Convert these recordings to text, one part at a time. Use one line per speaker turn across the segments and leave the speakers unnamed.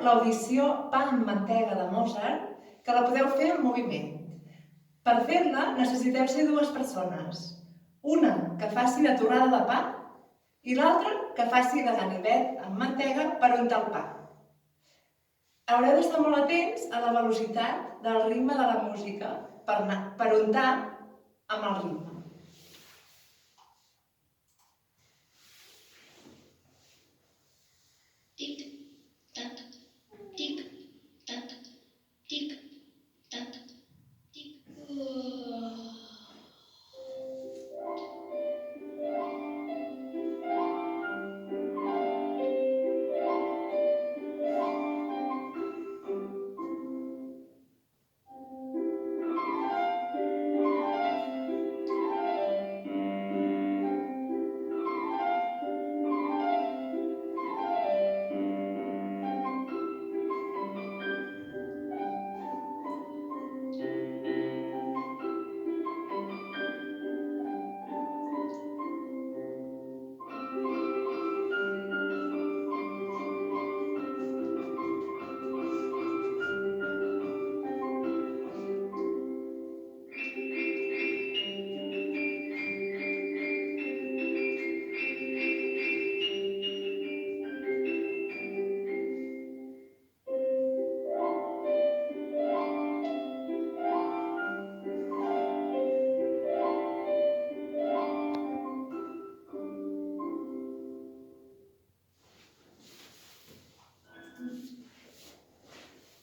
l'audició Pa amb mantega de Mozart, que la podeu fer en moviment. Per fer-la necessiteu ser dues persones. Una que faci de torrada de pa i l'altra que faci de ganivet amb mantega per untar el pa. Haureu d'estar molt atents a la velocitat del ritme de la música per untar amb el ritme.
Tic-tac, tic-tac, tic-tac, tic.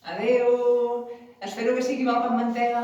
Adéu! Espero que sigui bo amb mantega.